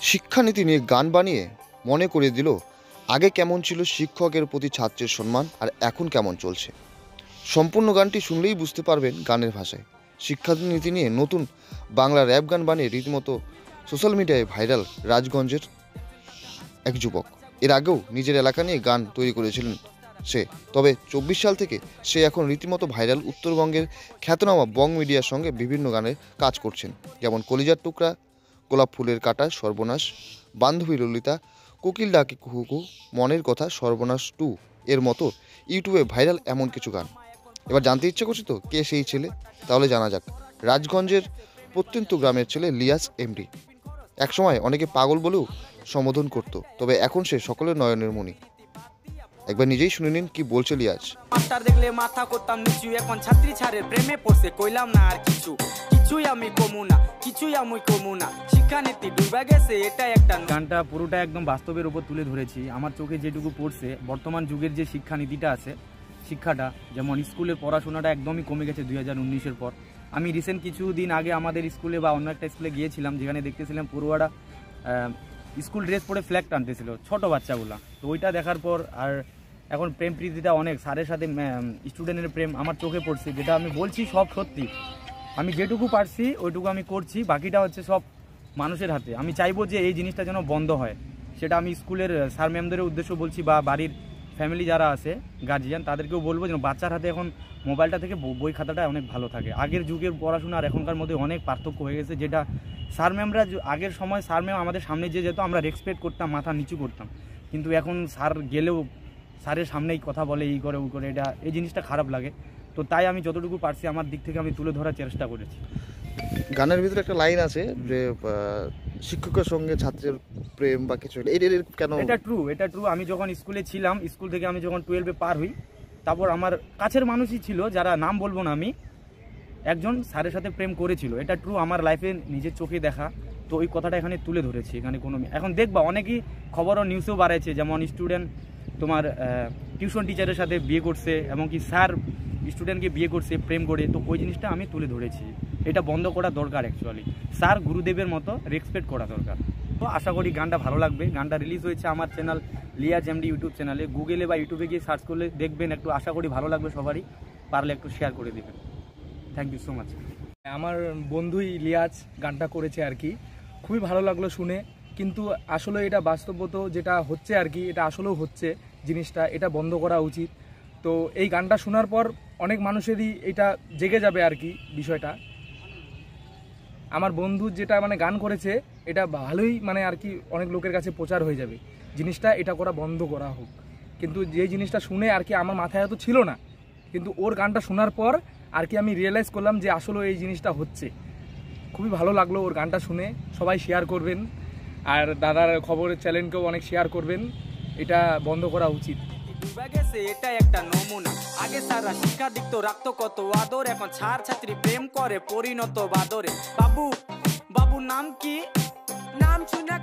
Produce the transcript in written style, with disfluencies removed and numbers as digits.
শিক্ষানীতি নিয়ে গান বানিয়ে মনে করে দিল আগে কেমন ছিল শিক্ষকের প্রতি ছাত্রের সম্মান আর এখন কেমন চলছে। সম্পূর্ণ গানটি শুনলেই বুঝতে পারবেন গানের ভাষায়। শিক্ষানীতি নিয়ে নতুন বাংলা র্যাপ গান বানিয়ে রীতিমতো সোশ্যাল মিডিয়ায় ভাইরাল রাজগঞ্জের এক যুবক। এর আগেও নিজের এলাকা নিয়ে গান তৈরি করেছিলেন সে। তবে 24 সাল থেকে সে এখন রীতিমতো ভাইরাল উত্তরবঙ্গের খ্যাতনামা বং মিডিয়ার সঙ্গে বিভিন্ন গানে কাজ করছেন, যেমন কলিজার টুকরা, গোলাপ ফুলের কাটা, সর্বনাশ, বান্ধবী ললিতা, কোকিল ডাকে কুহুকু, মনের কথা, সর্বনাশ 2 এর মতো ইউটিউবে ভাইরাল এমন কিছু গান। এবার জানতে ইচ্ছে করছে তো কে সেই ছেলে? তাহলে জানা যাক। রাজগঞ্জের প্রত্যন্ত গ্রামের ছেলে লিয়াজ এমডি। একসময় অনেকে পাগল বলেও সম্বোধন করত, তবে এখন সে সকলের নয়নের মণি। একবার নিজেই শুনে নিন কি বলছে লিয়াজ। মাস্টার দেখলে মাথা করতাম নিচু, এখন ছাত্রী ছাড়ের প্রেমে পড়ছে, কইলাম না আর কিছুই আমি কমু না শিক্ষানীতি ডুবে গেছে, এটা একটা গানটা পুরোটা একদম বাস্তবের উপর তুলে ধরেছি। আমার চোখে যেটুকু পড়ছে, বর্তমান যুগের যে শিক্ষানীতিটা আছে, শিক্ষাটা যেমন স্কুলের পড়াশোনাটা একদমই কমে গেছে 2019-এর পর। আমি রিসেন্ট কিছুদিন আগে আমাদের স্কুলে বা অন্য একটা স্কুলে গিয়েছিলাম, যেখানে দেখতেছিলাম পড়ুয়ারা স্কুল ড্রেস পরে ফ্ল্যাগ টানতেছিল, ছোট বাচ্চাগুলা। তো ওইটা দেখার পর আর এখন প্রেম প্রীতিটা অনেক, স্যারের সাথে স্টুডেন্টের প্রেম আমার চোখে পড়ছে। যেটা আমি বলছি সব সত্যি, আমি যেটুকু পারছি ওইটুকু আমি করছি, বাকিটা হচ্ছে সব মানুষের হাতে। আমি চাইবো যে এই জিনিসটা যেন বন্ধ হয়, সেটা আমি স্কুলের স্যার ম্যামদের উদ্দেশ্য বলছি, বা বাড়ির ফ্যামিলি যারা আছে গার্জিয়ান, তাদেরকেও বলবো যেন বাচ্চার হাতে এখন মোবাইলটা থেকে বই খাতাটা অনেক ভালো থাকে। আগের যুগের পড়াশোনা আর এখনকার মধ্যে অনেক পার্থক্য হয়ে গেছে। যেটা স্যার ম্যামরা আগের সময় স্যার ম্যাম আমাদের সামনে যে যেত আমরা রেসপেক্ট করতাম, মাথা নিচু করতাম, কিন্তু এখন স্যার গেলেও স্যারের সামনেই কথা বলে, এই করে ওই করে, এটা এই জিনিসটা খারাপ লাগে। তো তাই আমি যতটুকু পারছি আমার দিক থেকে আমি তুলে ধরার চেষ্টা করেছি। গানের ভিতরে একটা লাইন আছে যে শিক্ষকের সঙ্গে ছাত্রের প্রেম বা কিছু, কেন? এটা ট্রু। আমি যখন স্কুলে ছিলাম, স্কুল থেকে আমি যখন 12-এ পার হই, তারপর আমার কাছের মানুষই ছিল, যারা নাম বলবো না আমি, একজন স্যারের সাথে প্রেম করেছিল। এটা ট্রু, আমার লাইফে নিজের চোখে দেখা। তো ওই কথাটা এখানে তুলে ধরেছি। এখানে কোনো এখন দেখবা অনেকেই খবর ও নিউজেও বাড়াইছে, যেমন স্টুডেন্ট তোমার টিউশন টিচারের সাথে বিয়ে করছে, এবং কি স্যার স্টুডেন্টকে বিয়ে করছে প্রেম করে। তো ওই জিনিসটা আমি তুলে ধরেছি। এটা বন্ধ করা দরকার, অ্যাকচুয়ালি স্যার গুরুদেবের মতো রেসপেক্ট করা দরকার। তো আশা করি গানটা ভালো লাগবে। গানটা রিলিজ হয়েছে আমার চ্যানেল লিয়াজ এমডি ইউটিউব চ্যানেলে। গুগলে বা ইউটিউবে গিয়ে সার্চ করলে দেখবেন। একটু আশা করি ভালো লাগবে সবারই, পারলে একটু শেয়ার করে দেবেন। Thank you so much. আমার বন্ধুই লিয়াজ গানটা করেছে আর কি, খুবই ভালো লাগলো শুনে। কিন্তু আসলে এটা বাস্তবত যেটা হচ্ছে আর কি, এটা আসলেও হচ্ছে জিনিসটা, এটা বন্ধ করা উচিত। তো এই গানটা শোনার পর অনেক মানুষেরই এটা জেগে যাবে আর কি বিষয়টা। আমার বন্ধু যেটা মানে গান করেছে, এটা ভালোই মানে আর কি অনেক লোকের কাছে প্রচার হয়ে যাবে জিনিসটা, এটা করা বন্ধ করা হোক। কিন্তু যে জিনিসটা শুনে আর কি আমার মাথায় এত ছিল না, কিন্তু ওর গানটা শোনার পর আর কি আমি রিয়েলাইজ করলাম যে আসলে এই জিনিসটা হচ্ছে। খুবই ভালো লাগলো ওর গানটা শুনে। সবাই শেয়ার করবেন, আর দাদার খবরের চ্যানেলকেও অনেক শেয়ার করবেন। এটা বন্ধ করা উচিত। ডুবে গেছে, এটা একটা নমুনা। আগে সারা শিক্ষা দিত, রাখতো কত আদর, এখন ছাত্রী প্রেম করে পরিণত বাদরে। বাবু নাম কি? নাম শুনে